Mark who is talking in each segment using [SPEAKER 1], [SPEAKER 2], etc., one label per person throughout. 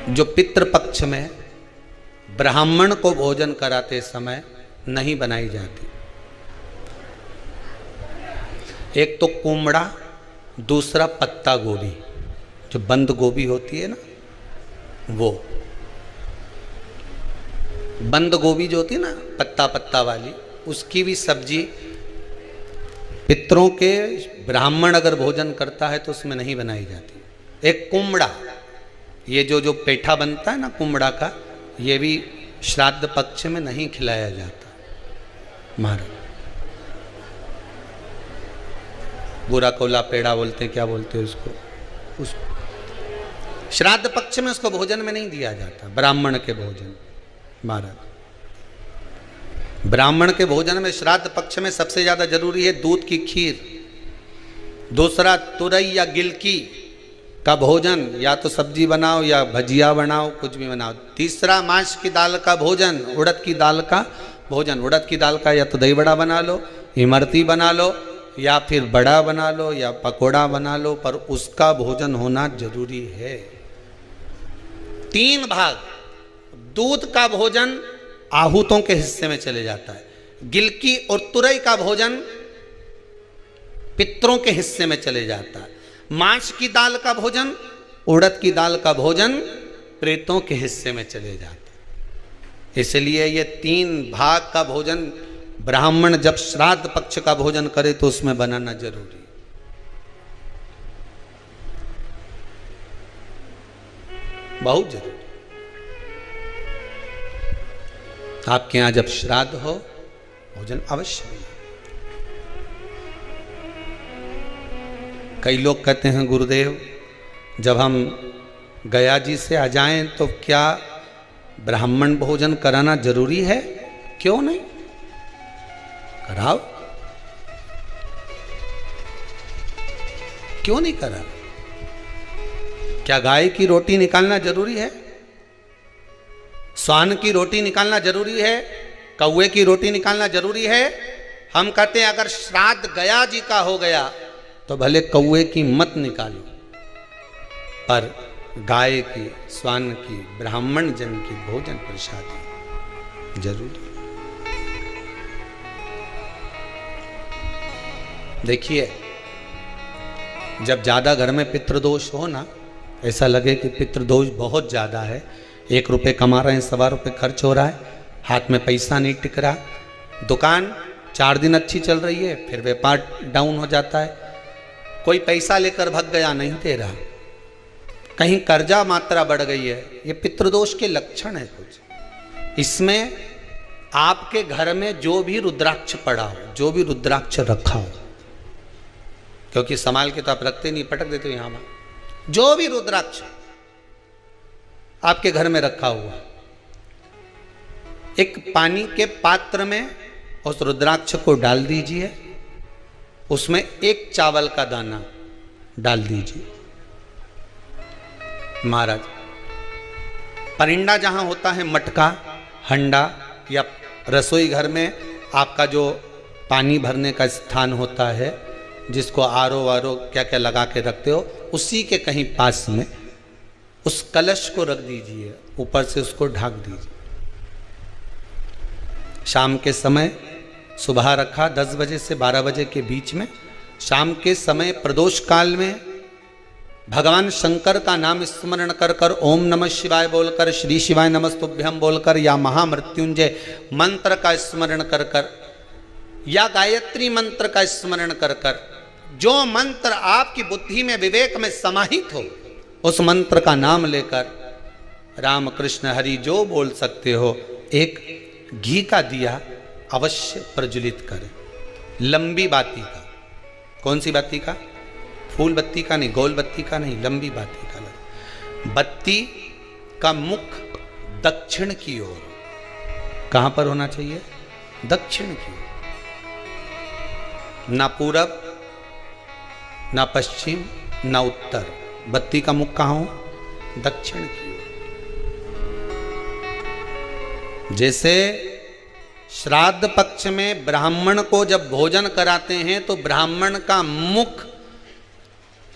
[SPEAKER 1] जो पितृपक्ष में ब्राह्मण को भोजन कराते समय नहीं बनाई जाती। एक तो कुमड़ा, दूसरा पत्ता गोभी, जो बंद गोभी होती है ना, वो बंद गोभी जो होती है ना पत्ता पत्ता वाली, उसकी भी सब्जी पितरों के ब्राह्मण अगर भोजन करता है तो उसमें नहीं बनाई जाती। एक कुमड़ा, ये जो पेठा बनता है ना कुमड़ा का, ये भी श्राद्ध पक्ष में नहीं खिलाया जाता। महाराज बुरा कोला पेड़ा बोलते हैं, क्या बोलते हैं उसको श्राद्ध पक्ष में उसको भोजन में नहीं दिया जाता। ब्राह्मण के भोजन, महाराज ब्राह्मण के भोजन में श्राद्ध पक्ष में सबसे ज्यादा जरूरी है दूध की खीर, दूसरा तुरई या गिलकी का भोजन, या तो सब्जी बनाओ या भजिया बनाओ, कुछ भी बनाओ। तीसरा मांस की दाल का भोजन, उड़द की दाल का भोजन। उड़द की दाल का या तो दही बड़ा बना लो, इमरती बना लो, या फिर बड़ा बना लो, या पकोड़ा बना लो, पर उसका भोजन होना जरूरी है। 3 भाग दूध का भोजन आहूतों के हिस्से में चले जाता है, गिलकी और तुरई का भोजन पितरों के हिस्से में चले जाता है, मांस की दाल का भोजन, उड़द की दाल का भोजन प्रेतों के हिस्से में चले जाता है। इसलिए ये 3 भाग का भोजन ब्राह्मण जब श्राद्ध पक्ष का भोजन करे तो उसमें बनाना जरूरी। बहुत जरूरी। आपके यहां जब श्राद्ध हो भोजन अवश्य मिले। कई लोग कहते हैं गुरुदेव जब हम गया जी से आ जाएं तो क्या ब्राह्मण भोजन कराना जरूरी है? क्यों नहीं, कराओ, क्यों नहीं करा? क्या गाय की रोटी निकालना जरूरी है? स्वान की रोटी निकालना जरूरी है? कौवे की रोटी निकालना जरूरी है? हम कहते हैं अगर श्राद्ध गया जी का हो गया तो भले कौवे की मत निकालो, पर गाय की, स्वान की, ब्राह्मण जन की भोजन प्रसादी जरूरी। देखिए जब ज्यादा घर में पितृदोष हो ना, ऐसा लगे कि पितृदोष बहुत ज्यादा है, 1 रुपये कमा रहे हैं, 1.25 रुपये खर्च हो रहा है, हाथ में पैसा नहीं टिक रहा, दुकान 4 दिन अच्छी चल रही है, फिर व्यापार डाउन हो जाता है, कोई पैसा लेकर भग गया, नहीं दे रहा, कहीं कर्जा मात्रा बढ़ गई है, ये पितृदोष के लक्षण है कुछ। इसमें आपके घर में जो भी रुद्राक्ष पड़ा हो, जो भी रुद्राक्ष रखा हो, क्योंकि संभाल के तो आप रखते नहीं, पटक देते हो यहां में, जो भी रुद्राक्ष आपके घर में रखा हुआ, एक पानी के पात्र में उस रुद्राक्ष को डाल दीजिए, उसमें 1 चावल का दाना डाल दीजिए। महाराज परिंदा जहां होता है, मटका, हंडा या रसोई घर में आपका जो पानी भरने का स्थान होता है, जिसको आरो वारो क्या क्या लगा के रखते हो, उसी के कहीं पास में उस कलश को रख दीजिए, ऊपर से उसको ढक दीजिए। शाम के समय, सुबह रखा 10 बजे से 12 बजे के बीच में, शाम के समय प्रदोष काल में भगवान शंकर का नाम स्मरण कर कर, ओम नमः शिवाय बोलकर, श्री शिवाय नमस्तुभ्यम बोलकर, या महामृत्युंजय मंत्र का स्मरण कर कर, या गायत्री मंत्र का स्मरण कर कर, जो मंत्र आपकी बुद्धि में, विवेक में समाहित हो, उस मंत्र का नाम लेकर राम कृष्ण हरि जो बोल सकते हो, एक घी का दिया अवश्य प्रज्वलित करें, लंबी बाती का। कौन सी बाती का? फूल बत्ती का नहीं, गोल बत्ती का नहीं, लंबी बाती का। बत्ती का मुख दक्षिण की ओर, कहां पर होना चाहिए? दक्षिण की ओर, ना पूरब, ना पश्चिम, ना उत्तर। बत्ती का मुख कहां हो? दक्षिण की ओर। जैसे श्राद्ध पक्ष में ब्राह्मण को जब भोजन कराते हैं तो ब्राह्मण का मुख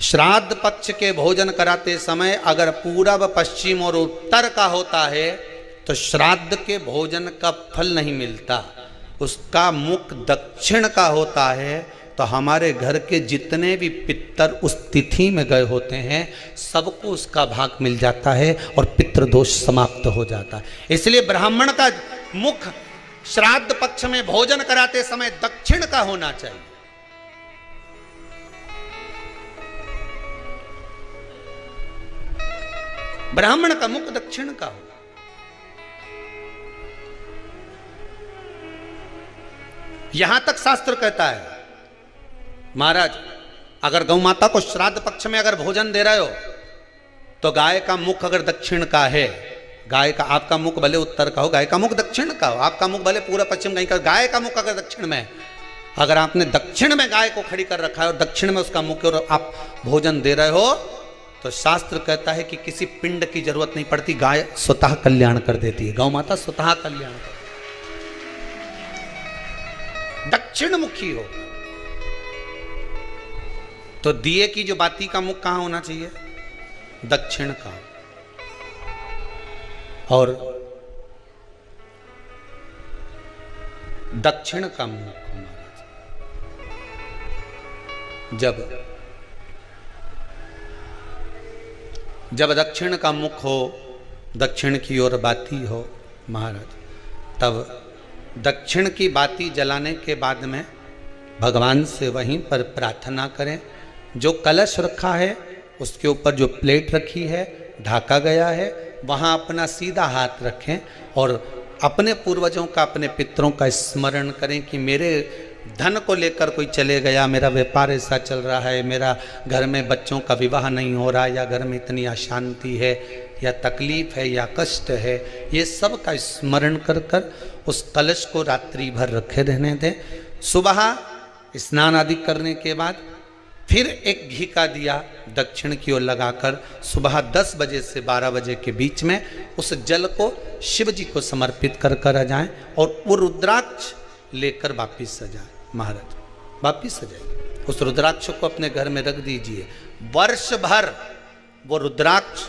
[SPEAKER 1] श्राद्ध पक्ष के भोजन कराते समय अगर पूरब, पश्चिम और उत्तर का होता है तो श्राद्ध के भोजन का फल नहीं मिलता। उसका मुख दक्षिण का होता है तो हमारे घर के जितने भी पितर उस तिथि में गए होते हैं सबको उसका भाग मिल जाता है और पितृदोष समाप्त हो जाता है। इसलिए ब्राह्मण का मुख श्राद्ध पक्ष में भोजन कराते समय दक्षिण का होना चाहिए। ब्राह्मण का मुख दक्षिण का हो। यहां तक शास्त्र कहता है महाराज, अगर गौ माता को श्राद्ध पक्ष में अगर भोजन दे रहे हो तो गाय का मुख अगर दक्षिण का है, गाय का, आपका मुख भले उत्तर का हो, गाय का मुख दक्षिण का हो, आपका मुख भले पूरा पश्चिम कहीं का, गाय का मुख अगर दक्षिण में, अगर आपने दक्षिण में गाय को खड़ी कर रखा है और दक्षिण में उसका मुख और आप भोजन दे रहे हो तो शास्त्र कहता है कि किसी पिंड की जरूरत नहीं पड़ती, गाय स्वतः कल्याण कर देती है, गौ माता स्वतः कल्याण कर, दक्षिण मुखी हो। तो दिए की जो बाती का मुख कहां होना चाहिए? दक्षिण का। और दक्षिण का मुख महाराज जब दक्षिण का मुख हो, दक्षिण की ओर बाती हो महाराज, तब दक्षिण की बाती जलाने के बाद में भगवान से वहीं पर प्रार्थना करें। जो कलश रखा है उसके ऊपर जो प्लेट रखी है, ढाका गया है, वहाँ अपना सीधा हाथ रखें और अपने पूर्वजों का, अपने पितरों का स्मरण करें कि मेरे धन को लेकर कोई चले गया, मेरा व्यापार ऐसा चल रहा है, मेरा घर में बच्चों का विवाह नहीं हो रहा, या घर में इतनी अशांति है या तकलीफ है या कष्ट है, ये सब का स्मरण कर कर उस कलश को रात्रि भर रखे रहने दें। सुबह स्नान आदि करने के बाद फिर एक घी का दिया दक्षिण की ओर लगाकर सुबह 10 बजे से 12 बजे के बीच में उस जल को शिव जी को समर्पित कर कर आ जाएं और वो रुद्राक्ष लेकर वापिस सजाएं। महाराज वापिस सजाइए, उस रुद्राक्ष को अपने घर में रख दीजिए। वर्ष भर वो रुद्राक्ष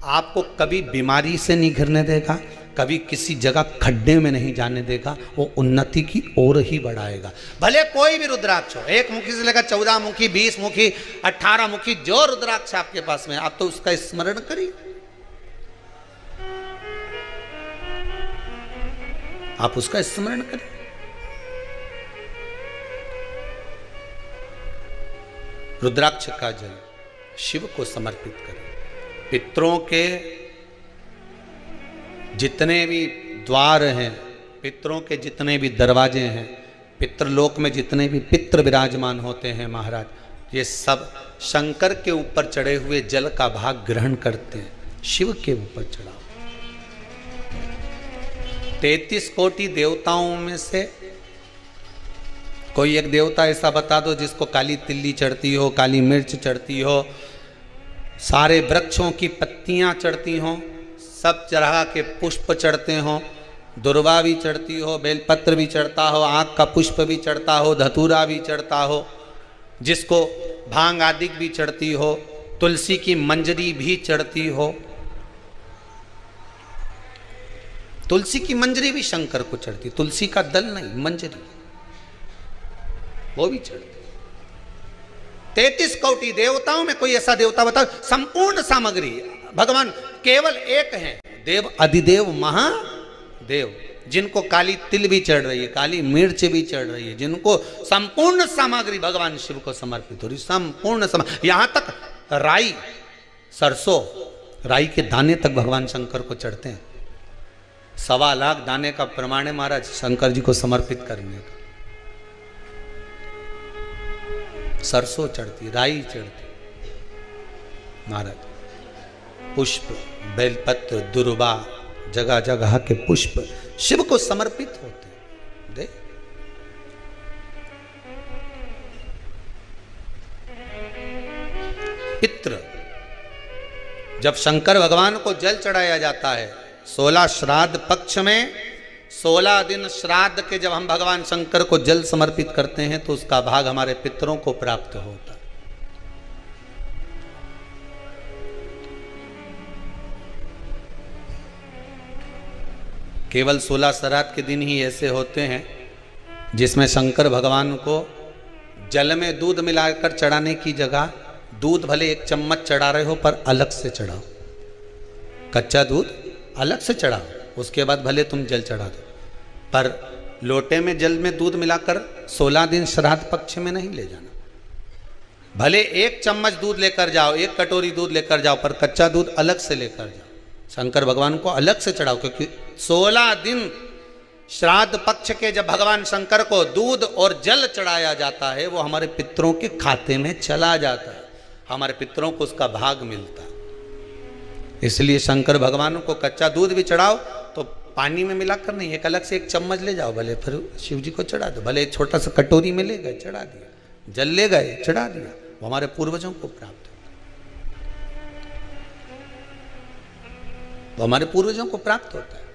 [SPEAKER 1] आपको कभी बीमारी से नहीं घिरने देगा, कभी किसी जगह खड्डे में नहीं जाने देगा, वो उन्नति की ओर ही बढ़ाएगा। भले कोई भी रुद्राक्ष हो, 1 मुखी से लेकर 14 मुखी, 20 मुखी, 18 मुखी, जो रुद्राक्ष आपके पास में, आप तो उसका स्मरण करिए, आप उसका स्मरण करिए। रुद्राक्ष का जल शिव को समर्पित करें। पितरों के जितने भी द्वार हैं, पितरों के जितने भी दरवाजे हैं, पितृलोक में जितने भी पितृ विराजमान होते हैं महाराज, ये सब शंकर के ऊपर चढ़े हुए जल का भाग ग्रहण करते हैं। शिव के ऊपर चढ़ाओ। 33 कोटि देवताओं में से कोई एक देवता ऐसा बता दो जिसको काली तिल्ली चढ़ती हो, काली मिर्च चढ़ती हो, सारे वृक्षों की पत्तियां चढ़ती हों, सब तरह के पुष्प चढ़ते हों, दुर्वा भी चढ़ती हो, बेलपत्र भी चढ़ता हो, आँख का पुष्प भी चढ़ता हो, धतूरा भी चढ़ता हो, जिसको भांग आदि भी चढ़ती हो, तुलसी की मंजरी भी चढ़ती हो। तुलसी की मंजरी भी शंकर को चढ़ती, तुलसी का दल नहीं, मंजरी वो भी चढ़ती। 33 कोटि देवताओं में कोई ऐसा देवता बताओ, संपूर्ण सामग्री भगवान केवल एक हैं, देव अधिदेव महादेव, जिनको काली तिल भी चढ़ रही है, काली मिर्च भी चढ़ रही है, जिनको संपूर्ण सामग्री भगवान शिव को समर्पित हो रही, संपूर्ण यहां तक राई, सरसों, राई के दाने तक भगवान शंकर को चढ़ते हैं। 1.25 लाख दाने का प्रमाण है महाराज शंकर जी को समर्पित करने का। सरसों चढ़ती, राई चढ़ती महाराज, पुष्प, बेलपत्र, दुर्वा, जगह जगह के पुष्प शिव को समर्पित होते। दे पितृ, जब शंकर भगवान को जल चढ़ाया जाता है 16 श्राद्ध पक्ष में, 16 दिन श्राद्ध के जब हम भगवान शंकर को जल समर्पित करते हैं तो उसका भाग हमारे पितरों को प्राप्त होता है। केवल 16 श्राद्ध के दिन ही ऐसे होते हैं जिसमें शंकर भगवान को जल में दूध मिलाकर चढ़ाने की जगह दूध भले 1 चम्मच चढ़ा रहे हो पर अलग से चढ़ाओ, कच्चा दूध अलग से चढ़ाओ, उसके बाद भले तुम जल चढ़ा दो, पर लोटे में जल में दूध मिलाकर 16 दिन श्राद्ध पक्ष में नहीं ले जाना। भले 1 चम्मच दूध लेकर जाओ, 1 कटोरी दूध लेकर जाओ, पर कच्चा दूध अलग से लेकर जाओ, शंकर भगवान को अलग से चढ़ाओ। क्योंकि 16 दिन श्राद्ध पक्ष के जब भगवान शंकर को दूध और जल चढ़ाया जाता है, वो हमारे पितरों के खाते में चला जाता है, हमारे पितरों को उसका भाग मिलता है। इसलिए शंकर भगवान को कच्चा दूध भी चढ़ाओ तो पानी में मिलाकर नहीं, एक अलग से 1 चम्मच ले जाओ, भले फिर शिव जी को चढ़ा दो, भले छोटा सा कटोरी में ले गए चढ़ा दिया, जल ले गए चढ़ा दिया, वो हमारे पूर्वजों को प्राप्त होता है, वो हमारे पूर्वजों को प्राप्त होता है।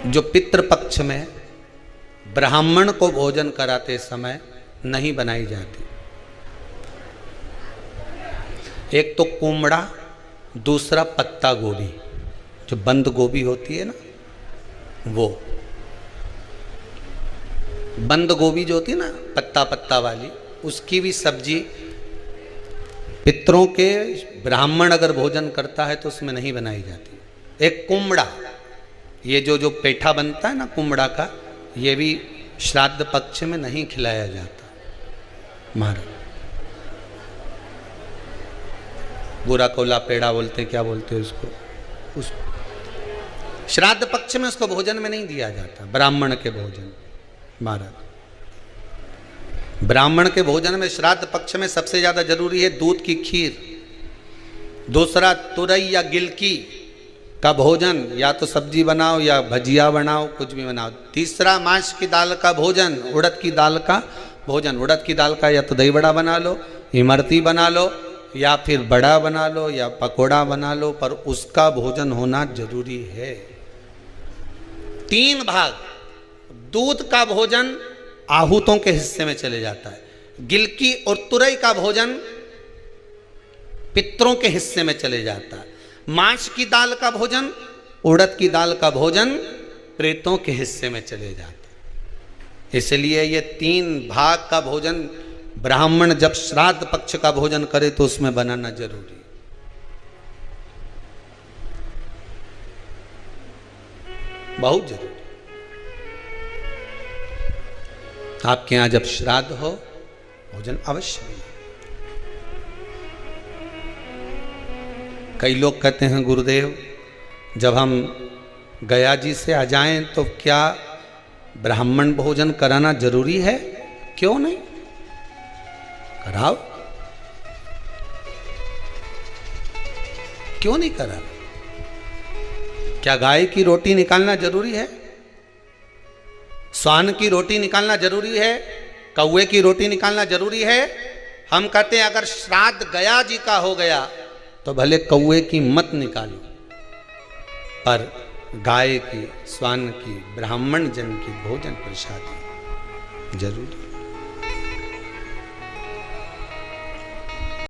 [SPEAKER 1] जो पितृपक्ष में ब्राह्मण को भोजन कराते समय नहीं बनाई जाती, एक तो कुमड़ा, दूसरा पत्ता गोभी, जो बंद गोभी होती है ना, वो बंद गोभी जो होती है ना पत्ता पत्ता वाली, उसकी भी सब्जी पितरों के ब्राह्मण अगर भोजन करता है तो उसमें नहीं बनाई जाती। एक कुमड़ा, ये जो पेठा बनता है ना कुमड़ा का, ये भी श्राद्ध पक्ष में नहीं खिलाया जाता। महाराज बुरा कोला पेड़ा बोलते, क्या बोलते हैं उसको, श्राद्ध पक्ष में उसको भोजन में नहीं दिया जाता, ब्राह्मण के भोजन। महाराज ब्राह्मण के भोजन में श्राद्ध पक्ष में सबसे ज्यादा जरूरी है दूध की खीर, दूसरा तुरई या गिलकी का भोजन, या तो सब्जी बनाओ या भजिया बनाओ, कुछ भी बनाओ, तीसरा मांस की दाल का भोजन, उड़द की दाल का भोजन, उड़द की दाल का या तो दही बड़ा बना लो, इमरती बना लो, या फिर बड़ा बना लो, या पकोड़ा बना लो, पर उसका भोजन होना जरूरी है। 3 भाग दूध का भोजन आहूतों के हिस्से में चले जाता है, गिलकी और तुरई का भोजन पितरों के हिस्से में चले जाता है, मांस की दाल का भोजन, उड़द की दाल का भोजन प्रेतों के हिस्से में चले जाता है। इसलिए ये 3 भाग का भोजन ब्राह्मण जब श्राद्ध पक्ष का भोजन करे तो उसमें बनाना जरूरी है। बहुत जरूरी। आपके यहां जब श्राद्ध हो भोजन अवश्य मिले। कई लोग कहते हैं गुरुदेव जब हम गया जी से आ जाएं तो क्या ब्राह्मण भोजन कराना जरूरी है? क्यों नहीं, कराओ, क्यों नहीं करा? क्या गाय की रोटी निकालना जरूरी है? स्वान की रोटी निकालना जरूरी है? कौवे की रोटी निकालना जरूरी है? हम कहते हैं अगर श्राद्ध गया जी का हो गया तो भले कौवे की मत निकालो, पर गाय की, स्वान की, ब्राह्मण जन की भोजन प्रसादी जरूरी।